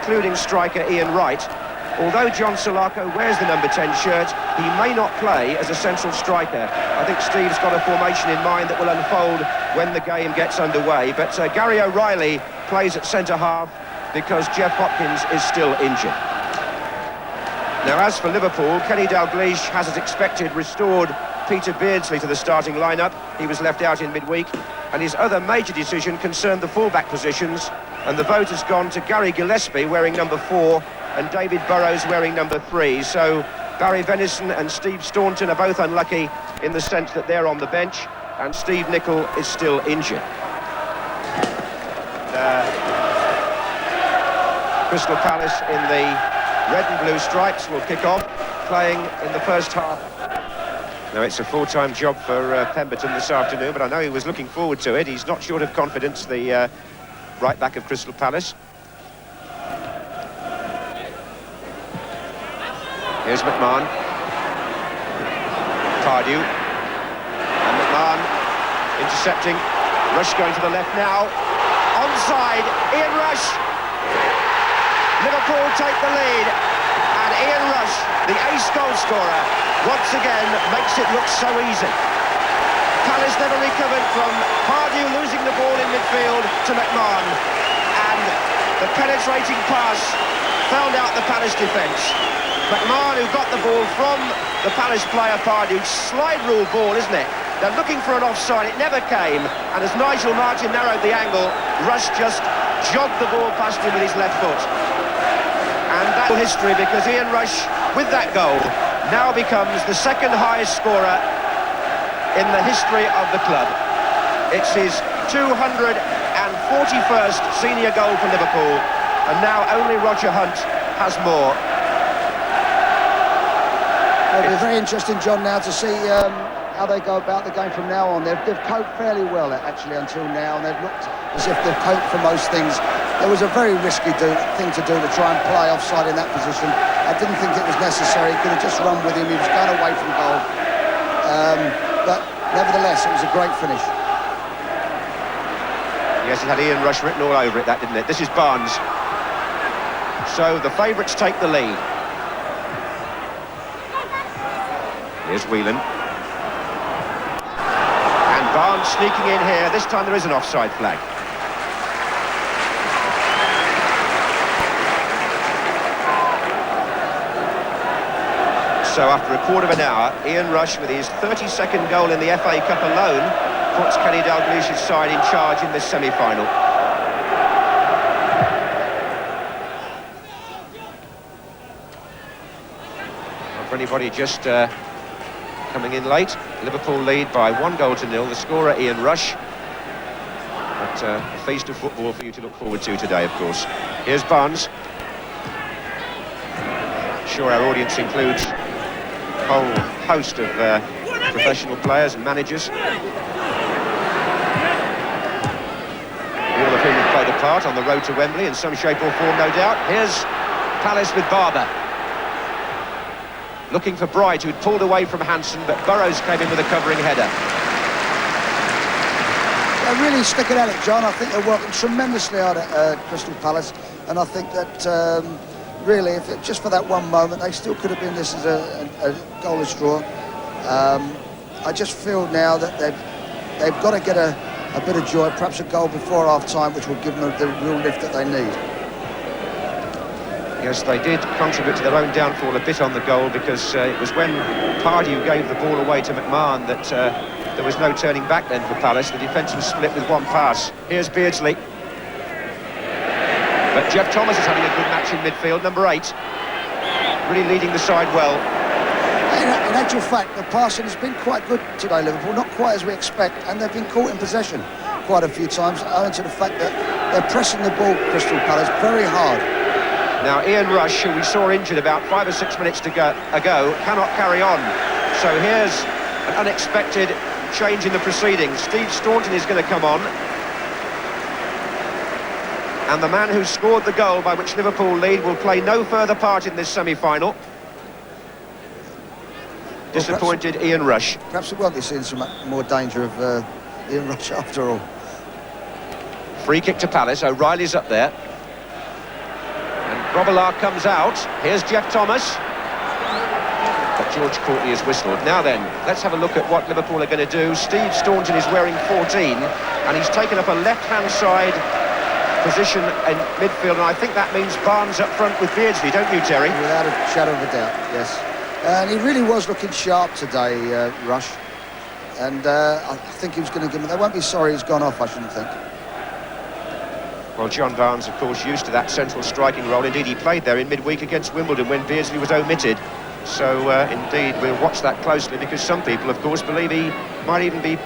including striker Ian Wright. Although John Salako wears the number 10 shirt, he may not play as a central striker. I think Steve's got a formation in mind that will unfold when the game gets underway. But Gary O'Reilly plays at centre-half because Jeff Hopkins is still injured. Now, as for Liverpool, Kenny Dalglish has, as expected, restored Peter Beardsley to the starting lineup. He was left out in midweek, and his other major decision concerned the fullback positions, and the vote has gone to Gary Gillespie wearing number 4 and David Burrows wearing number 3. So Barry Venison and Steve Staunton are both unlucky in the sense that they're on the bench, and Steve Nicol is still injured. Crystal Palace in the red and blue stripes will kick off, playing in the first half. Now, it's a full-time job for Pemberton this afternoon, but I know he was looking forward to it. He's not short of confidence, the right back of Crystal Palace. Here's McMahon. Pardew. And McMahon intercepting. Rush going to the left now. Onside, Ian Rush. Liverpool take the lead. And Ian Rush, the ace goal scorer, once again makes it look so easy. Palace never recovered from Pardew losing the ball in midfield to McMahon. And the penetrating pass found out the Palace defence. McMahon, who got the ball from the Palace player Pardew, slide rule ball, isn't it? They're looking for an offside, it never came, and as Nigel Martin narrowed the angle, Rush just jogged the ball past him with his left foot. And that's history, because Ian Rush, with that goal, now becomes the second highest scorer in the history of the club. It's his 241st senior goal for Liverpool, and now only Roger Hunt has more. It'll be very interesting, John, now to see how they go about the game from now on. They've coped fairly well, actually, until now, and they've looked as if they've coped for most things. It was a very risky thing to do to try and play offside in that position. I didn't think it was necessary. He could have just run with him. He was going away from goal. But nevertheless, it was a great finish. Yes, it had Ian Rush written all over it, that, didn't it? This is Barnes. So the favourites take the lead. Here's Whelan. And Barnes sneaking in here. This time there is an offside flag. So after a quarter of an hour, Ian Rush, with his 32nd goal in the FA Cup alone, puts Kenny Dalglish's side in charge in this semi-final. Not for anybody just coming in late. Liverpool lead by 1-0. The scorer, Ian Rush. But a feast of football for you to look forward to today, of course. Here's Barnes. I'm sure our audience includes a whole host of professional players and managers. All of whom have played a part on the road to Wembley in some shape or form, no doubt. Here's Palace with Barber. Looking for Bright, who'd pulled away from Hansen, but Burrows came in with a covering header. They're really sticking at it, John. I think they're working tremendously hard at Crystal Palace, and I think that really, if it, just for that one moment, they still could have been this as a goalless draw. I just feel now that they've got to get a bit of joy, perhaps a goal before half-time, which will give them the real lift that they need. Yes, they did contribute to their own downfall a bit on the goal, because it was when Pardew gave the ball away to McMahon that there was no turning back then for Palace. The defence was split with one pass. Here's Beardsley. But Jeff Thomas is having a good match in midfield, number 8. Really leading the side well. In actual fact, the passing has been quite good today, Liverpool. Not quite as we expect, and they've been caught in possession quite a few times, owing to the fact that they're pressing the ball, Crystal Palace, very hard. Now, Ian Rush, who we saw injured about 5 or 6 minutes ago, cannot carry on. So here's an unexpected change in the proceedings. Steve Staunton is going to come on. And the man who scored the goal by which Liverpool lead will play no further part in this semi-final. Disappointed Ian Rush. Perhaps we won't be seeing some more danger of Ian Rush after all. Free kick to Palace. O'Reilly's up there. And Robillard comes out. Here's Jeff Thomas. But George Courtney has whistled. Now then, let's have a look at what Liverpool are going to do. Steve Staunton is wearing 14, and he's taken up a left-hand side position in midfield, and I think that means Barnes up front with Beardsley, don't you, Terry? Without a shadow of a doubt, yes. And he really was looking sharp today, Rush. And I think he was going to give him... They won't be sorry he's gone off, I shouldn't think. Well, John Barnes, of course, used to that central striking role. Indeed, he played there in midweek against Wimbledon when Beardsley was omitted. So, indeed, we'll watch that closely, because some people, of course, believe he might even be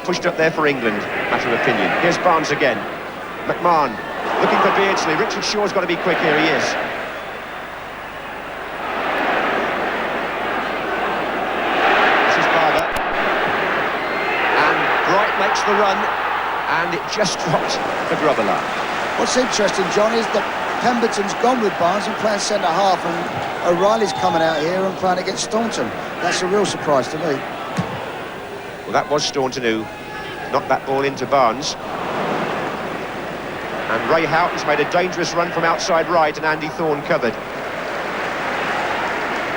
pushed up there for England, matter of opinion. Here's Barnes again. McMahon looking for Beardsley. Richard Shaw's got to be quick here, he is. This is Barber. And Bright makes the run, and it just dropped for Grobbelaar. What's interesting, John, is that Pemberton's gone with Barnes and playing centre-half, and O'Reilly's coming out here and playing against Staunton. That's a real surprise to me. Well, that was Staunton who knocked that ball into Barnes. And Ray Houghton's made a dangerous run from outside right, and Andy Thorne covered.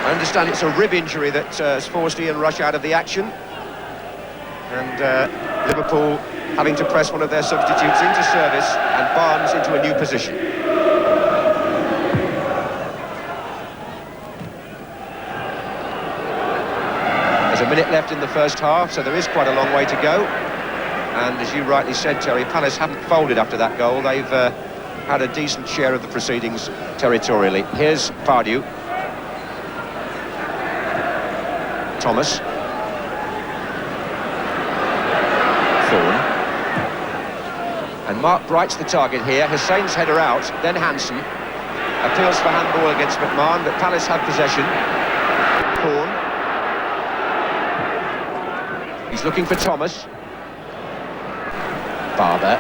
I understand it's a rib injury that has forced Ian Rush out of the action. And Liverpool having to press one of their substitutes into service, and Barnes into a new position. There's a minute left in the first half, so there is quite a long way to go. And as you rightly said, Terry, Palace haven't folded after that goal. They've had a decent share of the proceedings territorially. Here's Pardew. Thomas. Thorne. And Mark Bright's the target here. Hussein's header out, then Hansen. Appeals for handball against McMahon, but Palace have possession. Thorne. He's looking for Thomas. Barber.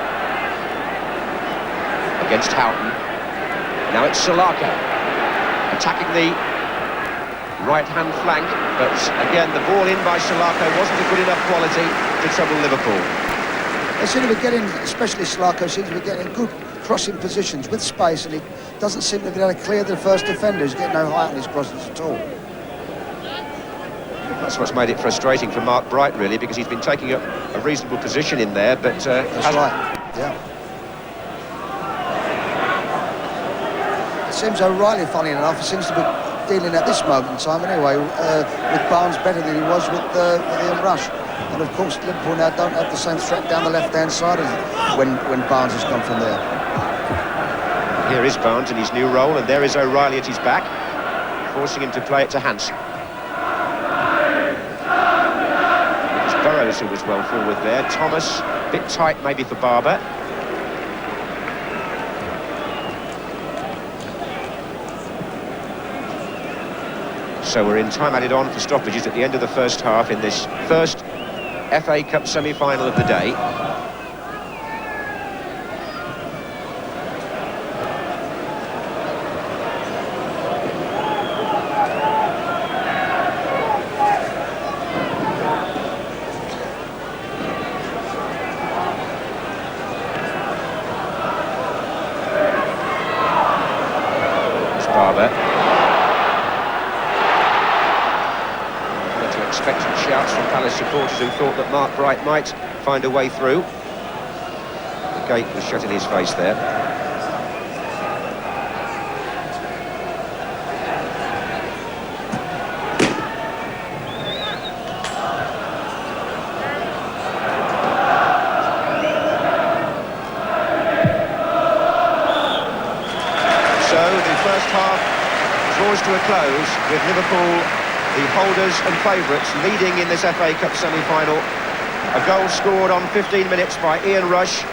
Against Houghton. Now it's Salako. Attacking the right-hand flank, but again, the ball in by Salako wasn't a good enough quality to trouble Liverpool. They seem to be getting, especially Salako, seems to be getting good crossing positions with space, and he doesn't seem to be able to clear the first defender. He's getting no height on his crosses at all. That's what's made it frustrating for Mark Bright, really, because he's been taking up a reasonable position in there, but... That's right, yeah. It seems O'Reilly, funny enough, seems to be dealing at this moment in time anyway with Barnes better than he was with Ian Rush. And of course Liverpool now don't have the same threat down the left-hand side as when Barnes has come from there. Here is Barnes in his new role, and there is O'Reilly at his back, forcing him to play it to Hansen. It was Burrows who was well forward there. Thomas, a bit tight maybe for Barber. So we're in time added on for stoppages at the end of the first half in this first FA Cup semi-final of the day. It's Barber. Expected shouts from Palace supporters who thought that Mark Bright might find a way through. The gate was shut in his face there. So the first half draws to a close with Liverpool, the holders and favourites, leading in this FA Cup semi-final. A goal scored on 15 minutes by Ian Rush,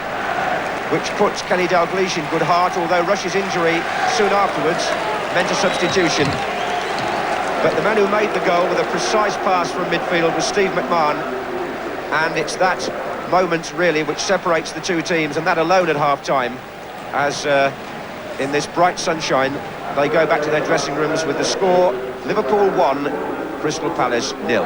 which puts Kenny Dalglish in good heart, although Rush's injury soon afterwards meant a substitution. But the man who made the goal with a precise pass from midfield was Steve McMahon, and it's that moment really which separates the two teams, and that alone at half-time, as in this bright sunshine they go back to their dressing rooms with the score: Liverpool 1, Crystal Palace 0.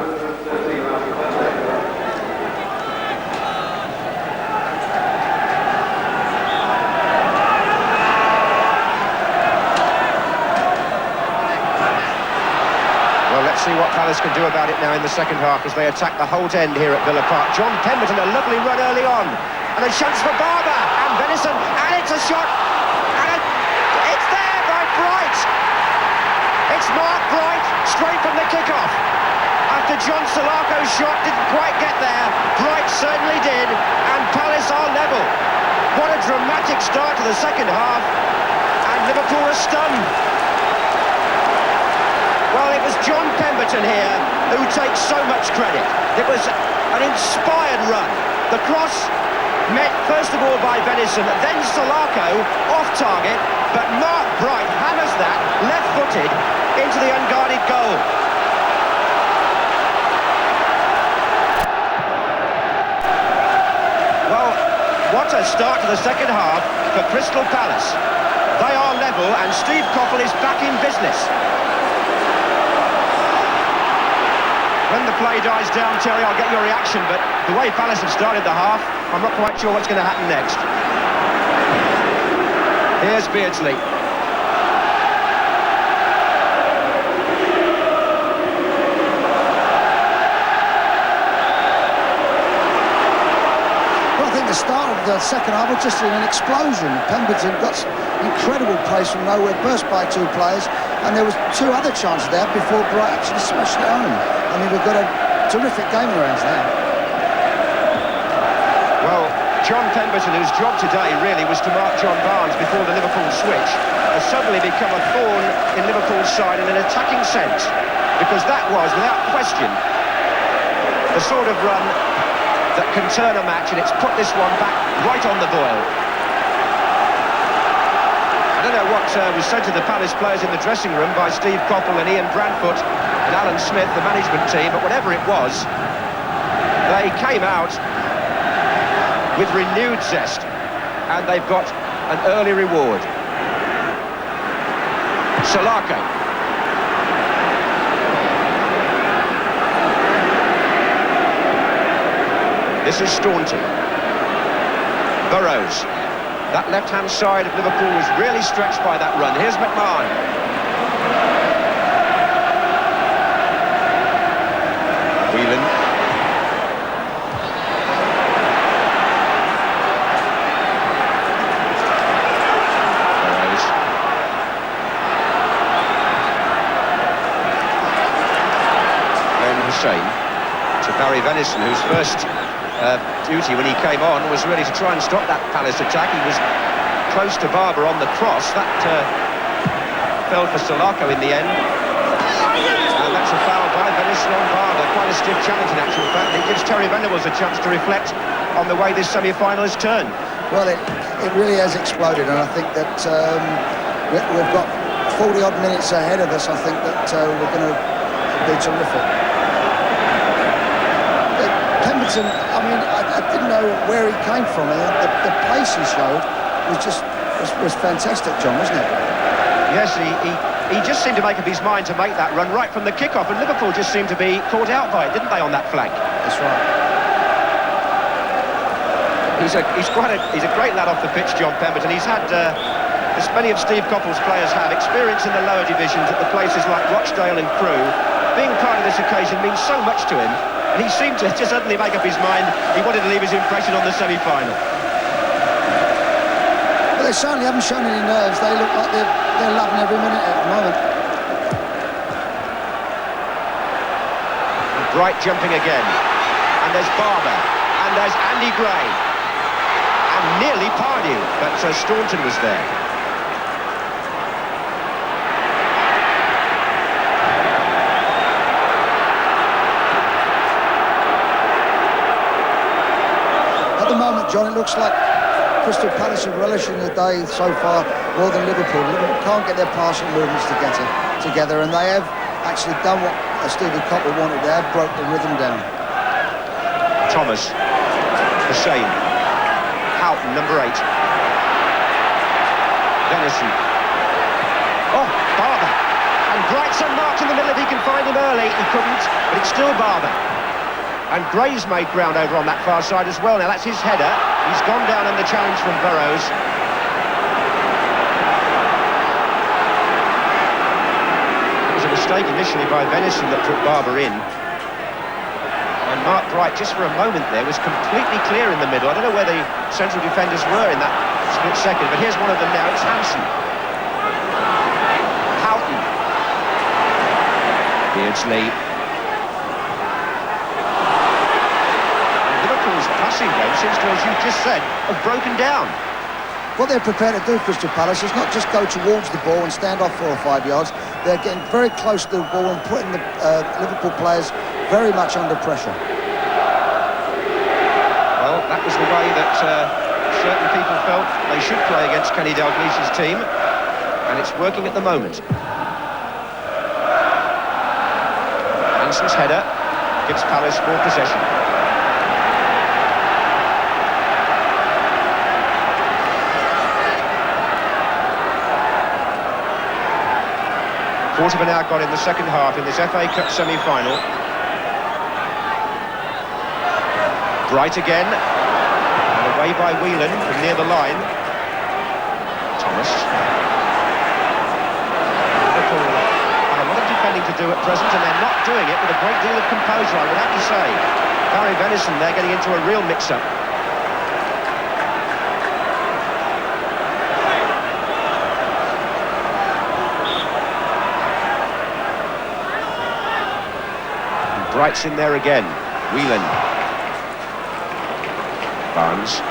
Well, let's see what Palace can do about it now in the second half as they attack the Holt end here at Villa Park. John Pemberton, a lovely run early on. And a chance for Barber. And Venison. And it's a shot. And it's there by Bright. It's Mark Bright, straight from the kick-off. After John Sulako's shot didn't quite get there, Bright certainly did. And Palace are level. What a dramatic start to the second half. And Liverpool are stunned. Well, it was John Pemberton here who takes so much credit. It was an inspired run. The cross met first of all by Venison, then Sulako off target, but Mark Bright hammers that left-footed into the unguarded goal. Well, what a start to the second half for Crystal Palace. They are level and Steve Coppell is back in business. When the play dies down, Terry, I'll get your reaction, but the way Palace have started the half, I'm not quite sure what's going to happen next. Here's Beardsley. Well, I think the start of the second half was just an explosion. Pemberton got incredible pace from nowhere, burst by two players, and there was two other chances there before Bright actually smashed it home. I mean, we've got a terrific game around now. Well, John Pemberton, whose job today really was to mark John Barnes before the Liverpool switch, has suddenly become a thorn in Liverpool's side in an attacking sense, because that was, without question, the sort of run that can turn a match, and it's put this one back right on the boil. I don't know what was said to the Palace players in the dressing room by Steve Coppell and Ian Brandfoot and Alan Smith, the management team, but whatever it was, they came out with renewed zest, and they've got an early reward. Sulako. This is Staunton. Burrows. That left-hand side of Liverpool was really stretched by that run. Here's McMahon. Whelan. Burrows. Glenn Hussein to Barry Venison, whose first duty when he came on was really to try and stop that Palace attack. He was close to Barber on the cross. That fell for Sulako in the end. And that's a foul by Venison on Barber. Quite a stiff challenge in actual fact. It gives Terry Venables a chance to reflect on the way this semi-final has turned. Well, it really has exploded, and I think that we've got 40-odd minutes ahead of us. I think that we're going to be terrific. Pemberton, I mean, I didn't know where he came from. The pace he showed was fantastic, John, wasn't it? Yes, he just seemed to make up his mind to make that run right from the kick-off, and Liverpool just seemed to be caught out by it, didn't they, on that flank? That's right. He's a great lad off the pitch, John Pemberton. He's had, as many of Steve Coppell's players have, experience in the lower divisions at the places like Rochdale and Crewe. Being part of this occasion means so much to him. And he seemed to just suddenly make up his mind. He wanted to leave his impression on the semi-final. Well, they certainly haven't shown any nerves. They look like they're loving every minute at the moment. Bright jumping again. And there's Barber. And there's Andy Gray. And nearly Pardew, but Staunton was there. John, it looks like Crystal Palace are relishing the day so far more than Liverpool. Liverpool can't get their passing movements together, and they have actually done what Stevie Coppell wanted. They have broke the rhythm down. Thomas, Hussein, Houghton, number 8. Venison. Oh, Barber. And Bright's unmarked in the middle if he can find him early. He couldn't, but it's still Barber. And Gray's made ground over on that far side as well. Now that's his header. He's gone down under challenge from Burrows. It was a mistake initially by Venison that put Barber in. And Mark Bright, just for a moment there, was completely clear in the middle. I don't know where the central defenders were in that split second, but here's one of them now. It's Hansen. Houghton. Beardsley. And Liverpool's passing game seems to, as you just said, have broken down. What they're prepared to do, Crystal Palace, is not just go towards the ball and stand off 4 or 5 yards. They're getting very close to the ball and putting the Liverpool players very much under pressure. Well, that was the way that certain people felt they should play against Kenny Dalglish's team, and it's working at the moment. Hansen's header gives Palace more possession. Quarter of an hour gone in the second half in this FA Cup semi-final. Bright again, and away by Whelan from near the line. Thomas. Liverpool have a lot of defending to do at present, and they're not doing it with a great deal of composure, I would have to say. Barry Venison, they're getting into a real mix-up. Bright's in there again. Whelan. Barnes.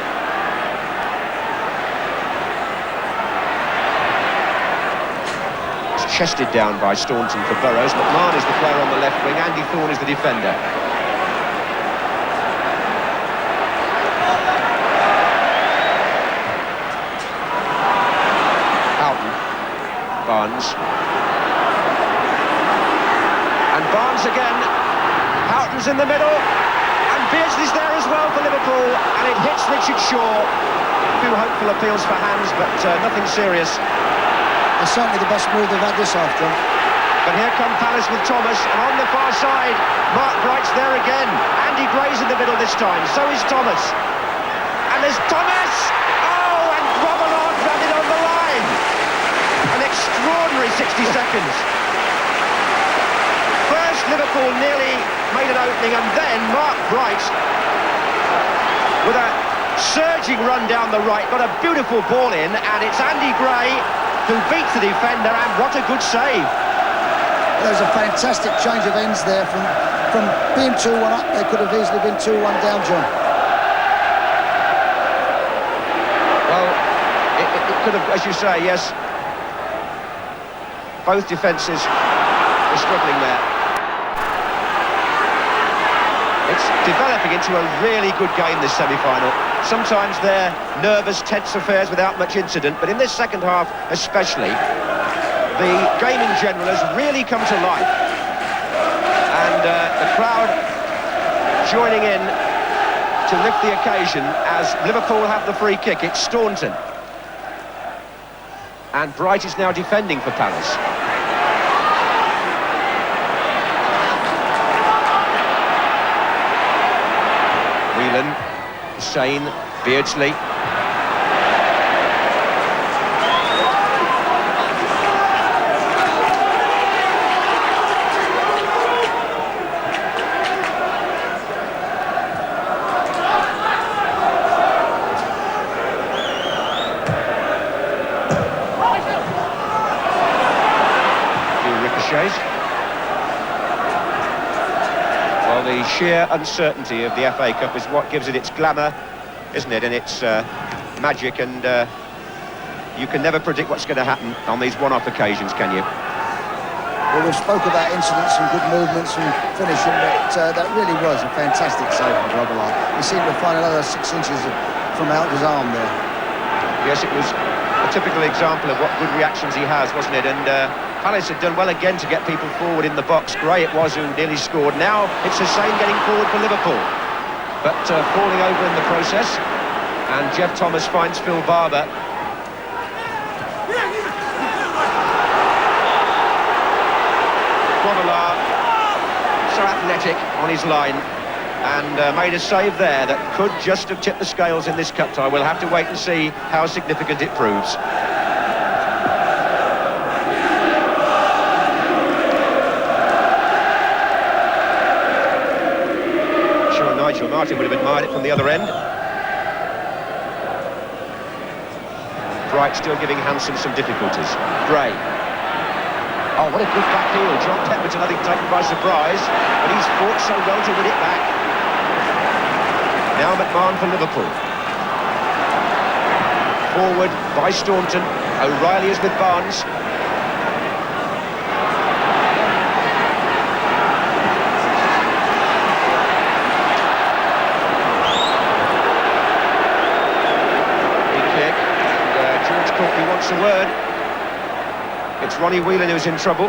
It's chested down by Staunton for Burrows. McMahon is the player on the left wing. Andy Thorne is the defender. Houghton. Barnes. And Barnes again. Houghton's in the middle, and Beardsley's there as well for Liverpool, and it hits Richard Shaw. A few hopeful appeals for hands, but nothing serious. It's certainly the best move they've had this after. But here come Palace with Thomas, and on the far side, Mark Bright's there again. Andy Gray's in the middle this time, so is Thomas. And there's Thomas! Oh, and Grobbelaar grabbed it on the line. An extraordinary 60 seconds. First, Liverpool nearly made an opening, and then Mark Bright, with a surging run down the right, got a beautiful ball in, and it's Andy Gray who beats the defender, and what a good save. There's a fantastic change of ends there. From being 2-1 up, they could have easily been 2-1 down, John. Well, it could have, as you say, yes. Both defences were struggling there. It's developing into a really good game, this semi-final. Sometimes they're nervous, tense affairs without much incident, but in this second half especially, the game in general has really come to life. And the crowd joining in to lift the occasion as Liverpool have the free kick. It's Staunton. And Bright is now defending for Palace. Whelan, Hussein, Beardsley. Well, the sheer uncertainty of the FA Cup is what gives it its glamour, isn't it? And its magic, and you can never predict what's going to happen on these one-off occasions, can you? Well, we spoke about incidents and good movements and finishing, but that really was a fantastic save from Grobbelaar. He seemed to find another 6 inches from out his arm there. Yes, it was a typical example of what good reactions he has, wasn't it? And Palace had done well again to get people forward in the box. Gray it was who nearly scored. Now it's Hussein getting forward for Liverpool, but falling over in the process. And Jeff Thomas finds Phil Barber. Grobbelaar, so athletic on his line, and made a save there that could just have tipped the scales in this cup tie. We'll have to wait and see how significant it proves. Martin would have admired it from the other end. Bright still giving Hansen some difficulties. Gray. Oh, what a good back heel. John Pemberton, I think, taken by surprise, but he's fought so well to win it back. Now McMahon for Liverpool. Forward by Staunton. O'Reilly is with Barnes. He wants a word. It's Ronnie Whelan who's in trouble.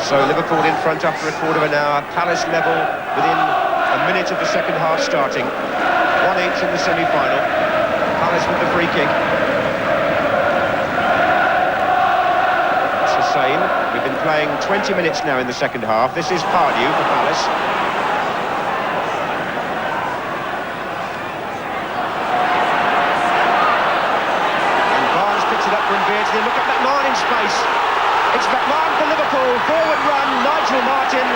So Liverpool in front after a quarter of an hour. Palace level within a minute of the second half starting. 1-1 in the semi-final. Palace with the free kick. It's the same. We've been playing 20 minutes now in the second half. This is Pardew for Palace. Look at McMahon in space. It's McMahon for Liverpool. Forward run. Nigel Martin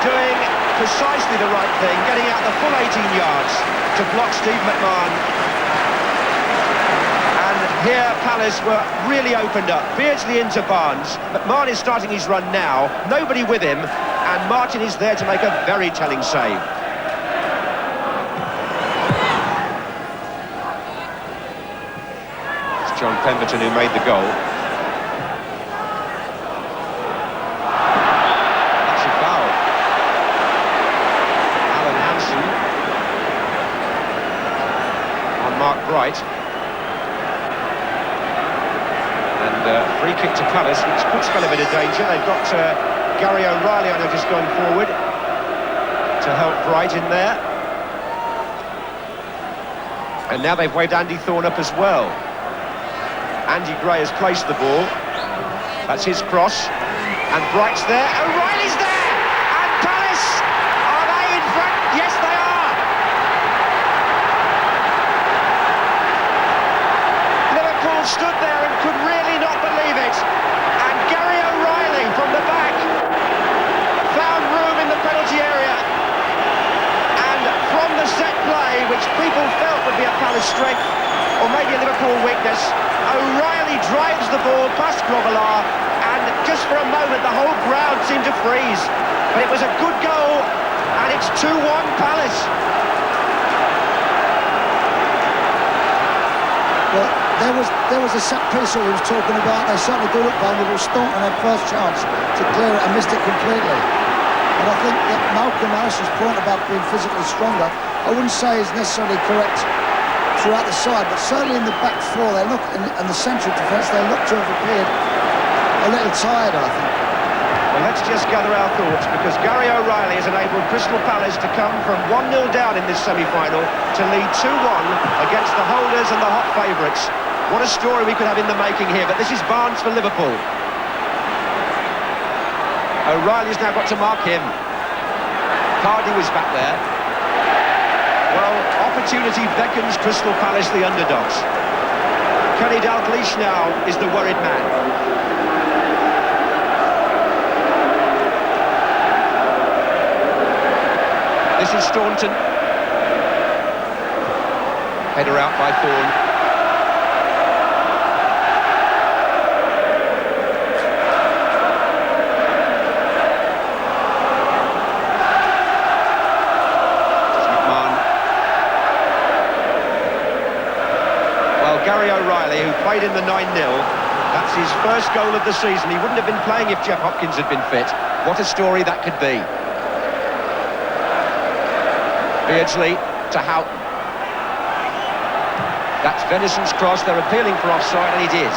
doing precisely the right thing, getting out the full 18 yards to block Steve McMahon. And here Palace were really opened up. Beardsley into Barnes. McMahon is starting his run now. Nobody with him, and Martin is there to make a very telling save. John Pemberton who made the goal. That's a foul. Alan Hansen on Mark Bright. And free kick to Palace, which puts them in a bit of danger. They've got Gary O'Reilly, I know, just going forward to help Bright in there. And now they've waved Andy Thorne up as well. Andy Gray has placed the ball. That's his cross. And Bright's there. O'Reilly's there! And Palace, are they in front? Yes, they are! Liverpool stood there and could really not believe it. And Gary O'Reilly from the back found room in the penalty area. And from the set play, which people felt would be a Palace strength, or maybe a Liverpool weakness, O'Reilly drives the ball past Grobbelaar, and just for a moment the whole crowd seemed to freeze. But it was a good goal, and it's 2-1 Palace. Well, there was a set piece that we was talking about. They certainly do look vulnerable. Staunton had first chance to clear it and missed it completely. And I think that Malcolm Harrison's point about being physically stronger, I wouldn't say is necessarily correct throughout the side, but certainly in the back four, they look, and the central defence, they look to have appeared a little tired, I think. Well, let's just gather our thoughts, because Gary O'Reilly has enabled Crystal Palace to come from 1-0 down in this semi-final to lead 2-1 against the holders and the hot favourites. What a story we could have in the making here, but this is Barnes for Liverpool. O'Reilly's now got to mark him. Pardew is back there. Well, opportunity beckons Crystal Palace, the underdogs. Kenny Dalglish now is the worried man. This is Staunton. Header out by Thorne. Gary O'Reilly, who played in the 9-0, that's his first goal of the season. He wouldn't have been playing if Jeff Hopkins had been fit. What a story that could be. Beardsley to Houghton. That's Venison's cross. They're appealing for offside, and it is.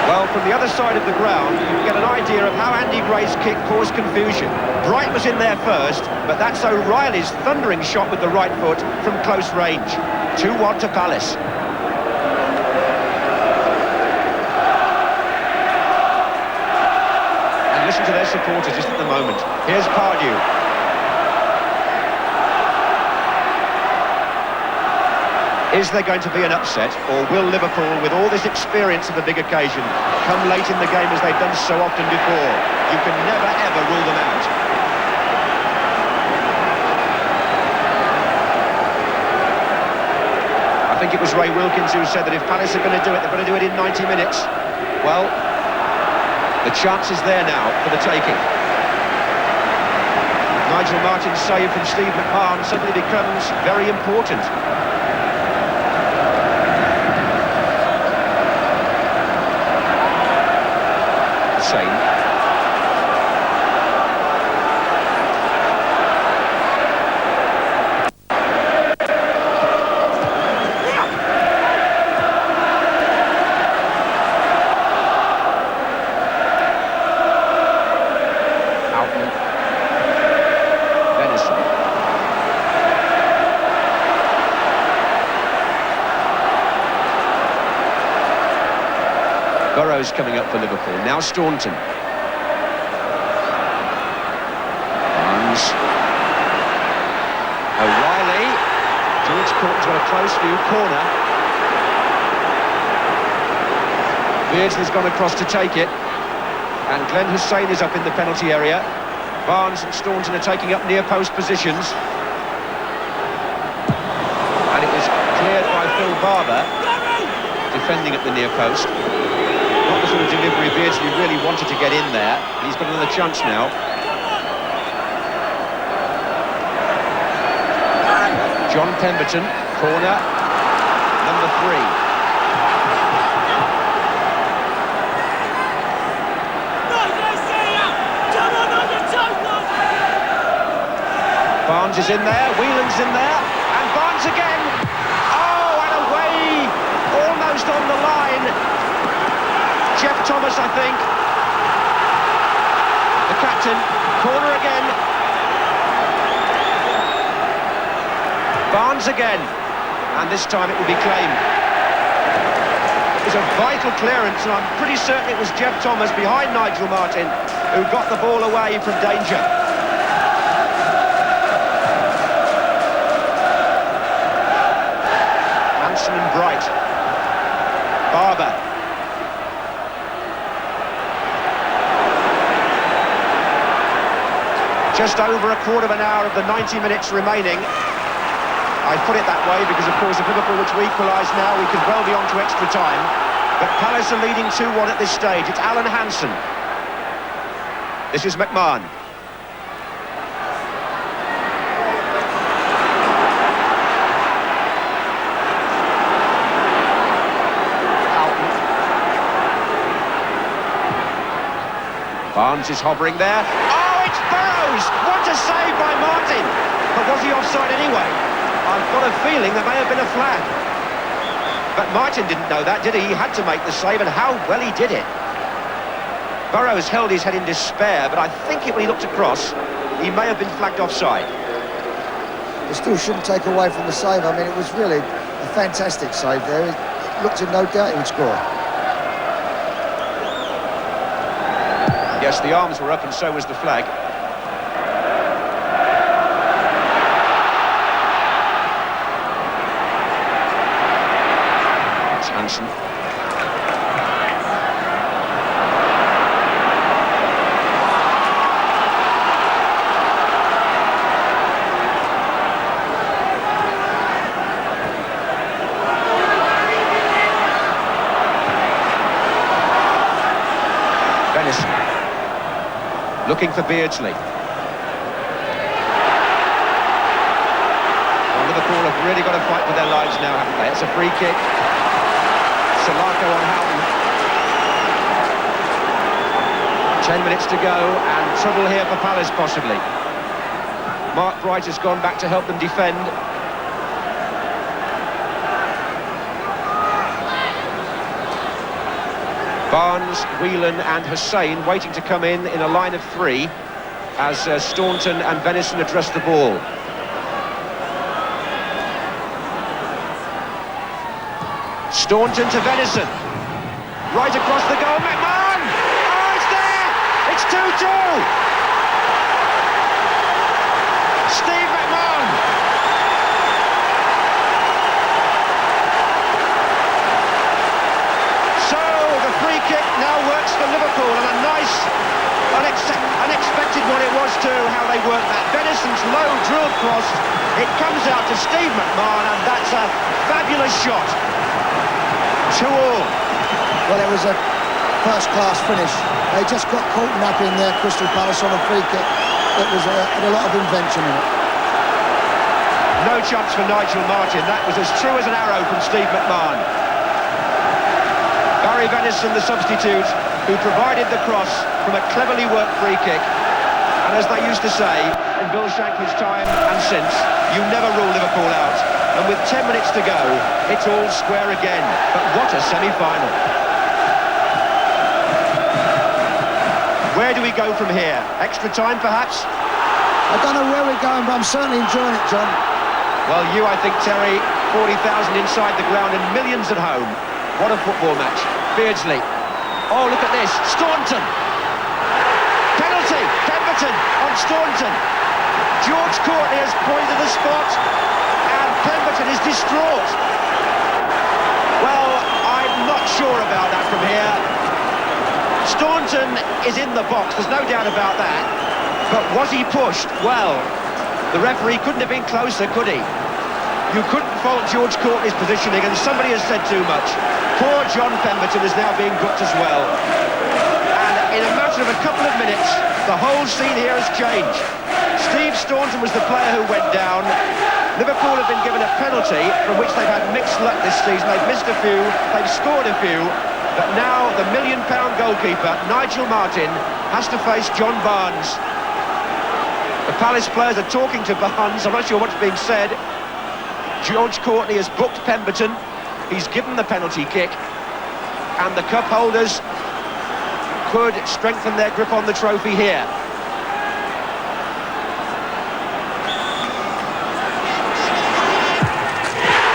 Well, from the other side of the ground, you can get an idea of how Andy Gray's kick caused confusion. Bright was in there first, but that's O'Reilly's thundering shot with the right foot from close range. 2-1 to Palace. And listen to their supporters just at the moment. Here's Pardew. Is there going to be an upset, or will Liverpool, with all this experience of the big occasion, come late in the game as they've done so often before? You can never, ever rule them out. I think it was Ray Wilkins who said that if Palace are going to do it, they're going to do it in 90 minutes. Well, the chance is there now for the taking. Nigel Martin's save from Steve McMahon suddenly becomes very important. Same. Burrows coming up for Liverpool. Now Staunton. Barnes. O'Reilly. George Court's got a close view. Corner. Beardsley's gone across to take it. And Glenn Hussein is up in the penalty area. Barnes and Staunton are taking up near post positions. And it was cleared by Phil Barber, defending at the near post. Not the sort of delivery Beardsley really wanted to get in there. He's got another chance now. John Pemberton, corner, number 3. Barnes is in there, Whelan's in there, and Barnes again. Oh, and away, almost on the line. Jeff Thomas, I think. The captain, corner again. Barnes again, and this time it will be claimed. It was a vital clearance, and I'm pretty certain it was Jeff Thomas behind Nigel Martin who got the ball away from danger. Hanson and Bright. Barber. Just over a quarter of an hour of the 90 minutes remaining. I put it that way because, of course, if Liverpool were to equalise now, we could well be on to extra time. But Palace are leading 2-1 at this stage. It's Alan Hansen. This is McMahon. Barnes is hovering there. Oh, it's Burrows! What a save by Martin! But was he offside anyway? I've got a feeling there may have been a flag. But Martin didn't know that, did he? He had to make the save, and how well he did it. Burrows held his head in despair, but I think when he looked across, he may have been flagged offside. It still shouldn't take away from the save. I mean, it was really a fantastic save there. It looked in no doubt he would score. Yes, the arms were up and so was the flag. It's Hansen. Looking for Beardsley. Well, Liverpool have really got to fight for their lives now, haven't they? It's a free kick. Salako on Houghton. 10 minutes to go, and trouble here for Palace, possibly. Mark Bright has gone back to help them defend. Barnes, Whelan and Hussein waiting to come in a line of 3 as Staunton and Venison address the ball. Staunton to Venison. Right across the goal, McMahon! Oh, it's there! It's 2-2! Steve McMahon! crossed. It comes out to Steve McMahon, and that's a fabulous shot. 2-2. Well, it was a first-class finish. They just got caught up in there, Crystal Palace, on a free kick. It was had a lot of invention in it. No chance for Nigel Martin. That was as true as an arrow from Steve McMahon. Barry Venison, the substitute, who provided the cross from a cleverly worked free kick. And as they used to say, in Bill Shankly's time and since, you never rule Liverpool out. And with 10 minutes to go, it's all square again. But what a semi-final. Where do we go from here? Extra time, perhaps? I don't know where we're going, but I'm certainly enjoying it, John. Well, you, I think, Terry, 40,000 inside the ground and millions at home. What a football match. Beardsley. Oh, look at this. Staunton. Penalty. Pemberton on Staunton. George Courtney has pointed the spot, and Pemberton is distraught. Well, I'm not sure about that from here. Staunton is in the box, there's no doubt about that. But was he pushed? Well, the referee couldn't have been closer, could he? You couldn't fault George Courtney's positioning, and somebody has said too much. Poor John Pemberton is now being booked as well. And in a matter of a couple of minutes, the whole scene here has changed. Steve Staunton was the player who went down. Liverpool have been given a penalty from which they've had mixed luck this season. They've missed a few, they've scored a few. But now the million-pound goalkeeper, Nigel Martin, has to face John Barnes. The Palace players are talking to Barnes. I'm not sure what's being said. George Courtney has booked Pemberton. He's given the penalty kick. And the cup holders could strengthen their grip on the trophy here.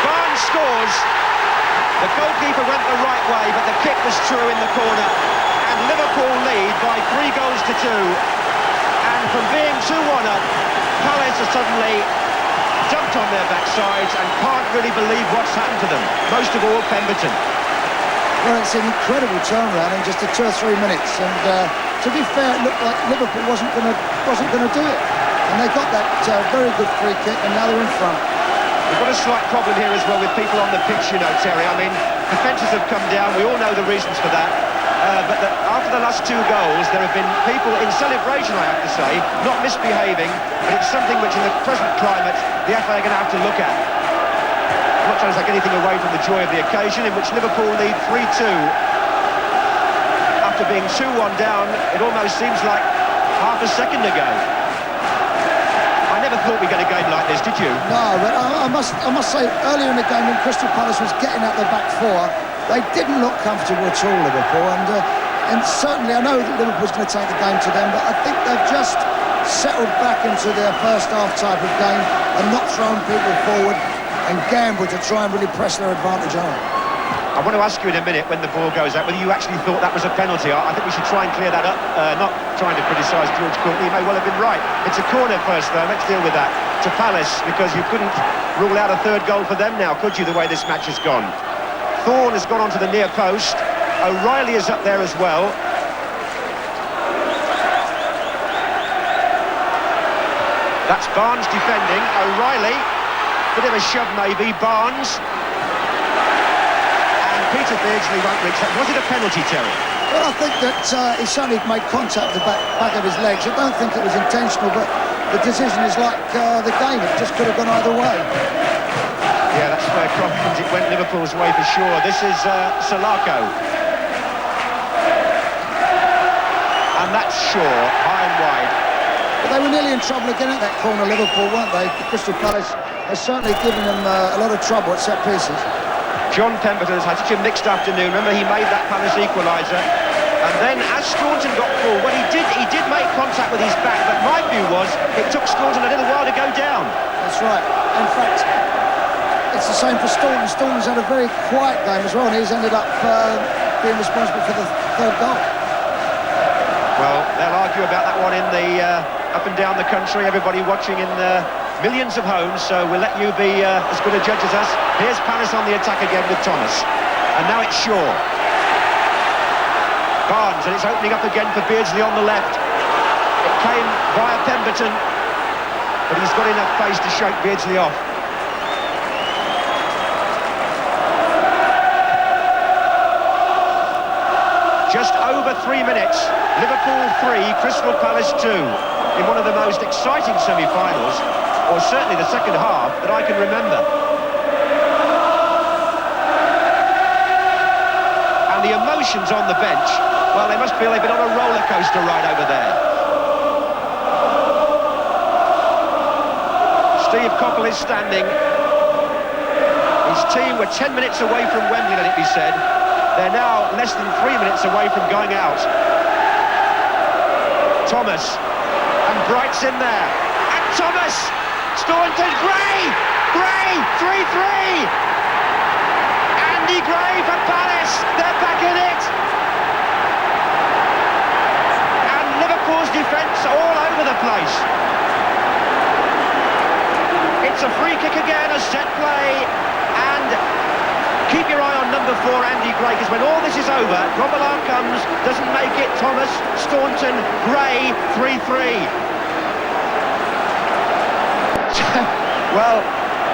Barnes scores. The goalkeeper went the right way, but the kick was true in the corner. And Liverpool lead by 3-2. And from being 2-1 up, Palace are suddenly dumped on their backsides and can't really believe what's happened to them. Most of all, Pemberton. Well, it's an incredible turnaround in just 2 or 3 minutes. And to be fair, it looked like Liverpool wasn't going to do it. And they got that very good free kick, and now they're in front. We've got a slight problem here as well with people on the pitch, you know, Terry. I mean, defences have come down. We all know the reasons for that. But after the last 2 goals, there have been people in celebration, I have to say, not misbehaving, but it's something which in the present climate, the FA are going to have to look at. I'm not trying to take anything away from the joy of the occasion, in which Liverpool lead 3-2. After being 2-1 down, it almost seems like half a second ago. I never thought we'd get a game like this, did you? No, but I must say, earlier in the game when Crystal Palace was getting out the back four, they didn't look comfortable at all, Liverpool. And certainly, I know that Liverpool's going to take the game to them, but I think they've just settled back into their first half type of game and not thrown people forward and gambled to try and really press their advantage on. I want to ask you in a minute when the ball goes out whether you actually thought that was a penalty. I think we should try and clear that up. Not trying to criticise George Courtney, he may well have been right. It's a corner first though, let's deal with that. To Palace, because you couldn't rule out a third goal for them now, could you, the way this match has gone? Thorne has gone onto the near post. O'Reilly is up there as well. That's Barnes defending. O'Reilly, bit of a shove maybe. Barnes. Peter Beardsley won't reach that. Was it a penalty, Terry? Well, I think that he certainly made contact with the back of his legs. I don't think it was intentional, but the decision is like the game. It just could have gone either way. Yeah, that's fair comment. It went Liverpool's way for sure. This is Salako. And that's Shaw, high and wide. But they were nearly in trouble again at that corner, Liverpool, weren't they? Crystal Palace has certainly given them a lot of trouble at set pieces. John Pemberton has had such a mixed afternoon. Remember, he made that Palace equaliser. And then, as Staunton got full, well, he did make contact with his back, but my view was it took Staunton a little while to go down. That's right. In fact, it's the same for Staunton. Staunton's had a very quiet game as well, and he's ended up being responsible for the third goal. Well, they'll argue about that one in the up and down the country. Everybody watching in millions of homes, so we'll let you be as good a judge as us. Here's Palace on the attack again with Thomas. And now it's Shaw. Barnes, and it's opening up again for Beardsley on the left. It came via Pemberton. but he's got enough pace to shake Beardsley off. Just over 3 minutes, Liverpool 3, Crystal Palace 2, in one of the most exciting semi-finals, or certainly the second half, that I can remember. And the emotions on the bench, well, they must feel they've been on a roller coaster ride over there. Steve Coppell is standing. His team were 10 minutes away from Wembley, let it be said. They're now less than 3 minutes away from going out. Thomas, and Bright's in there. And Thomas! Staunton, Gray! Gray, 3-3! Andy Gray for Palace, they're back in it! And Liverpool's defence all over the place. It's a free kick again, a set play, and keep your eye on number 4, Andy Gray, because when all this is over, Grobbelaar comes, doesn't make it, Thomas, Staunton, Gray, 3-3. Well,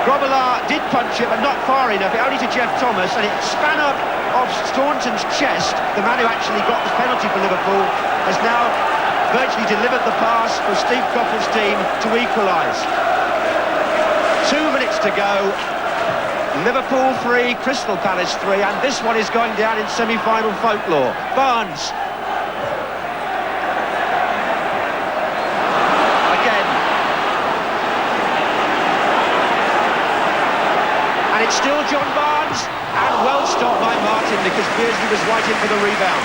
Grobbelaar did punch it, but not far enough, only to Jeff Thomas, and it span up off Staunton's chest. The man who actually got the penalty for Liverpool has now virtually delivered the pass for Steve Coppell's team to equalise. 2 minutes to go. Liverpool 3, Crystal Palace 3, and this one is going down in semi-final folklore. Barnes. Again. And it's still John Barnes, and well stopped by Martin because Beardsley was right in for the rebound.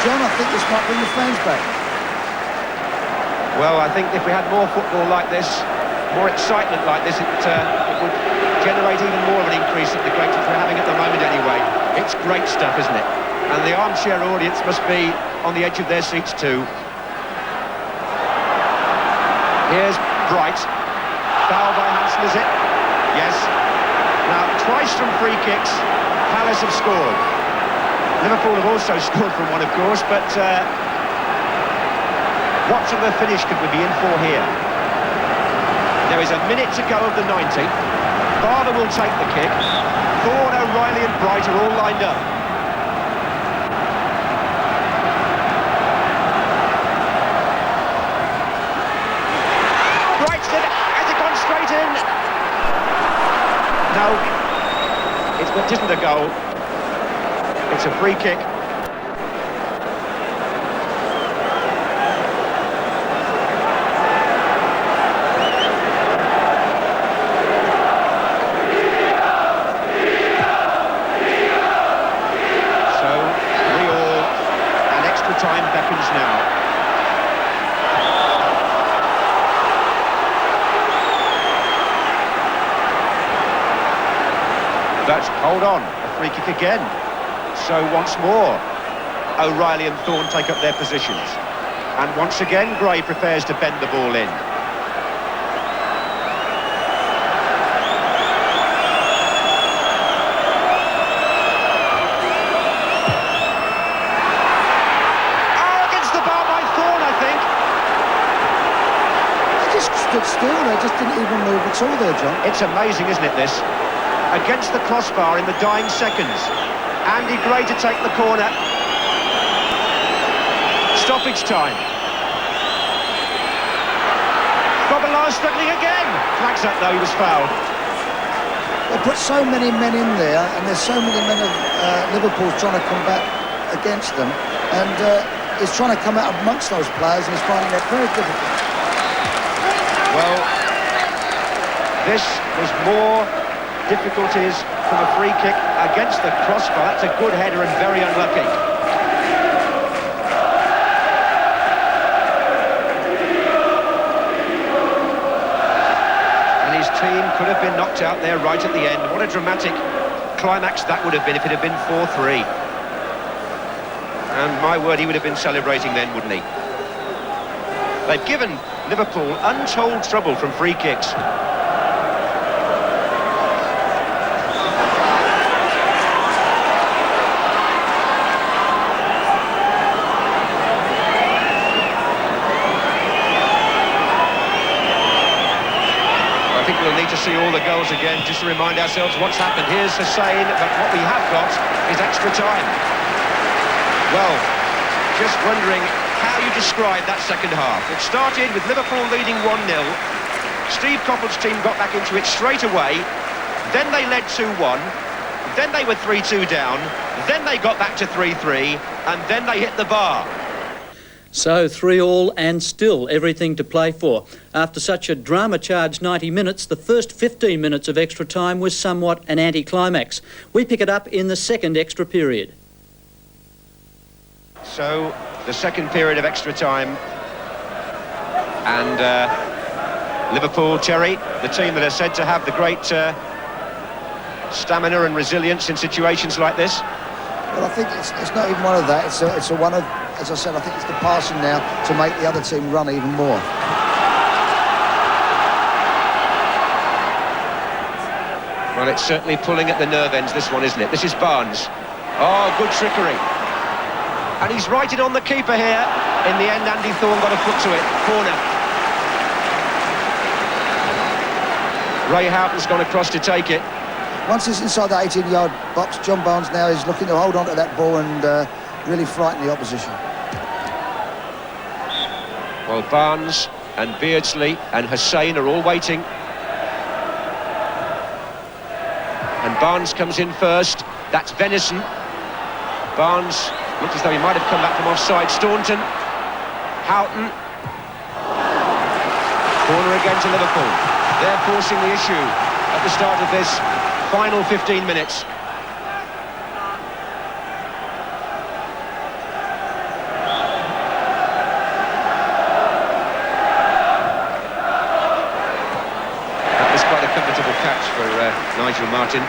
John, I think this might bring the fans back. Well, I think if we had more football like this, more excitement like this, it would generate even more of an increase at the great which we're having at the moment anyway. It's great stuff, isn't it? And the armchair audience must be on the edge of their seats too. Here's Bright. Foul by Hansen, is it? Yes. Now, twice from free kicks, Palace have scored. Liverpool have also scored from one, of course, but what sort of a finish could we be in for here? There is a minute to go of the 90. Barber will take the kick. Thorne, O'Reilly and Bright are all lined up. Bright's has it gone straight in? No, it isn't a goal. It's a free kick. Time beckons now. But hold on, a free kick again. So once more, O'Reilly and Thorne take up their positions. And once again, Gray prepares to bend the ball in. Still, they just didn't even move at all there, John. It's amazing, isn't it, this? Against the crossbar in the dying seconds. Andy Gray to take the corner. Stoppage time. Grobbelaar struggling again. Flags up though, he was fouled. They put so many men in there, and there's so many men of Liverpool trying to combat against them, and he's trying to come out amongst those players, and he's finding it very difficult. Well, this was more difficulties from a free kick against the crossbar. That's a good header and very unlucky. And his team could have been knocked out there right at the end. What a dramatic climax that would have been if it had been 4-3. And my word, he would have been celebrating then, wouldn't he? They've given Liverpool untold trouble from free kicks. we'll need to see all the goals again just to remind ourselves what's happened. Here's Hussein, but what we have got is extra time. Well, just wondering how you describe that second half. It started with Liverpool leading 1-0. Steve Coppell's team got back into it straight away. Then they led 2-1. Then they were 3-2 down. Then they got back to 3-3. And then they hit the bar. So 3-3 and still everything to play for. After such a drama-charged 90 minutes, the first 15 minutes of extra time was somewhat an anticlimax. We pick it up in the second extra period. So, the second period of extra time. And Liverpool, Terry, the team that are said to have the great stamina and resilience in situations like this. Well, I think it's not even one of that. It's a one of, as I said, I think it's the passing now to make the other team run even more. Well, it's certainly pulling at the nerve ends, this one, isn't it? This is Barnes. Oh, good trickery. And he's righted on the keeper here. In the end, Andy Thorne got a foot to it. Corner. Ray Houghton's gone across to take it. Once he's inside the 18-yard box, John Barnes now is looking to hold on to that ball and really frighten the opposition. Well, Barnes and Beardsley and Hussein are all waiting. And Barnes comes in first. That's Venison. Barnes looked as though he might have come back from offside. Staunton. Houghton. Corner again to Liverpool. They're forcing the issue at the start of this final 15 minutes. That was quite a comfortable catch for Nigel Martin.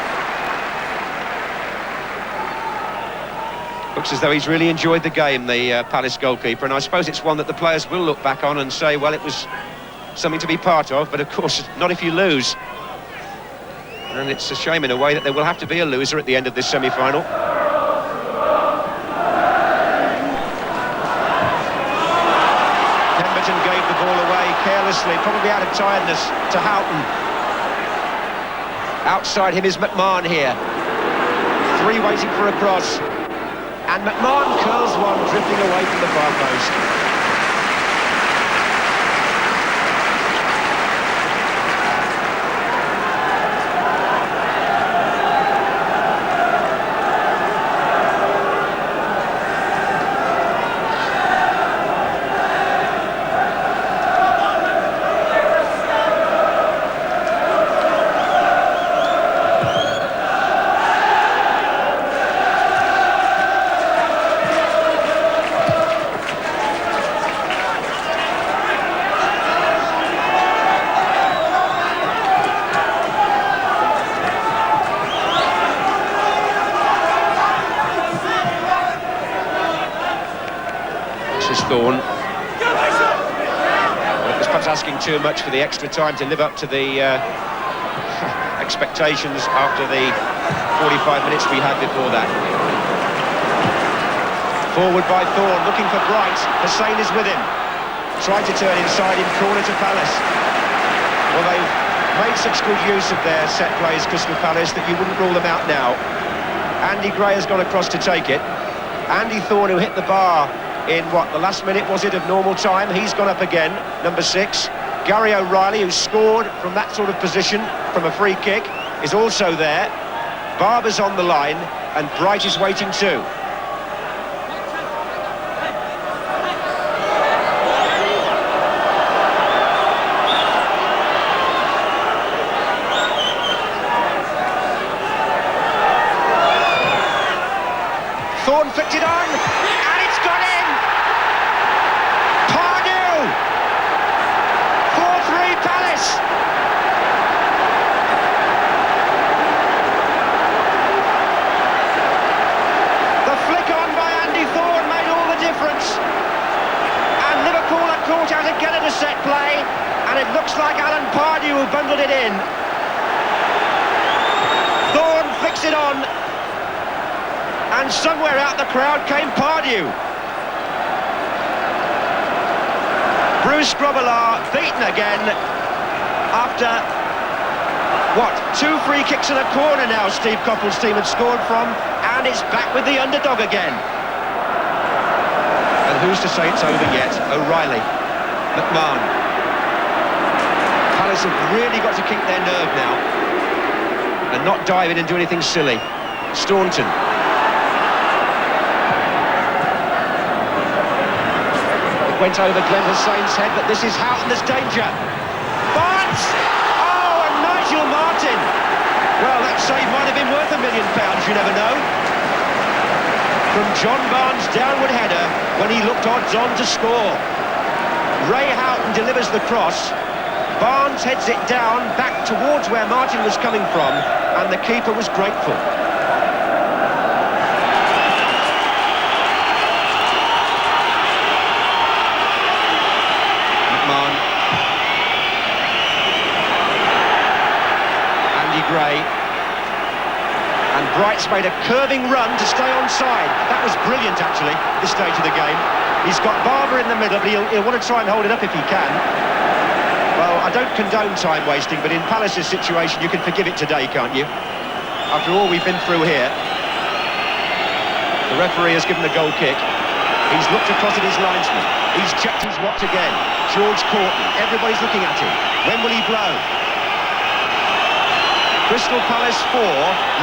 Looks as though he's really enjoyed the game, the Palace goalkeeper, and I suppose it's one that the players will look back on and say, well, it was something to be part of, but of course not if you lose. And it's a shame in a way that there will have to be a loser at the end of this semi-final. Pemberton gave the ball away carelessly, probably out of tiredness, to Houghton. Outside him is McMahon here. Three waiting for a cross. And McMahon curls one, drifting away from the far post. Thorne. Well, it was perhaps asking too much for the extra time to live up to the expectations after the 45 minutes we had before that. Forward by Thorne, looking for Bright. Hussein is with him. Tried to turn inside in corner to Palace. Well, they've made such good use of their set plays, Crystal Palace, that you wouldn't rule them out now. Andy Gray has gone across to take it. Andy Thorne, who hit the bar in what, the last minute was it of normal time, he's gone up again, number 6. Gary O'Reilly, who scored from that sort of position from a free kick, is also there. Barber's on the line and Bright is waiting too. Thorne flicked it on and it's gone in. 4-3 Palace. The flick on by Andy Thorne made all the difference. And Liverpool are caught out again at a set play. And it looks like Alan Pardew who bundled it in. Thorne flicks it on. And somewhere out the crowd came Pardew. Bruce Grobbelaar beaten again after What, 2 free kicks and a corner now Steve Coppell's team had scored from, and it's back with the underdog again. And who's to say it's over yet? O'Reilly, McMahon. Palace have really got to keep their nerve now and not dive in and do anything silly. Staunton. It went over Glenn Hussein's head, but this is Houghton, there's danger. Barnes! Oh, and Nigel Martin! Well, that save might have been worth £1 million, you never know. From John Barnes' downward header when he looked odds on to score. Ray Houghton delivers the cross. Barnes heads it down, back towards where Martin was coming from, and the keeper was grateful. McMahon. Andy Gray. And Bright's made a curving run to stay onside. That was brilliant, actually, at this stage of the game. He's got Barber in the middle, but he'll want to try and hold it up if he can. Well, I don't condone time wasting, but in Palace's situation, you can forgive it today, can't you? After all we've been through here. The referee has given a goal kick. He's looked across at his linesman. He's checked his watch again. George Courtney. Everybody's looking at him. When will he blow? Crystal Palace 4,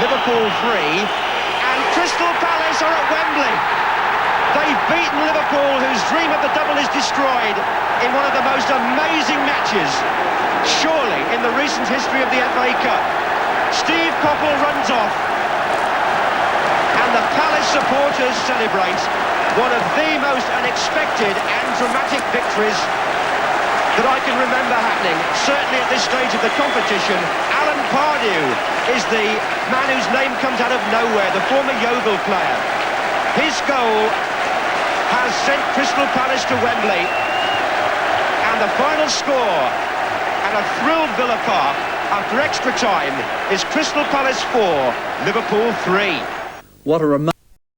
Liverpool 3, and Crystal Palace are at Wembley. They've beaten Liverpool, whose dream of the double is destroyed, in one of the most amazing matches, surely, in the recent history of the FA Cup. Steve Coppell runs off, and the Palace supporters celebrate one of the most unexpected and dramatic victories that I can remember happening, certainly at this stage of the competition. Alan Pardew is the man whose name comes out of nowhere, the former Yeovil player. His goal has sent Crystal Palace to Wembley, and the final score at a thrilled Villa Park after extra time is Crystal Palace 4, Liverpool 3. What a remarkable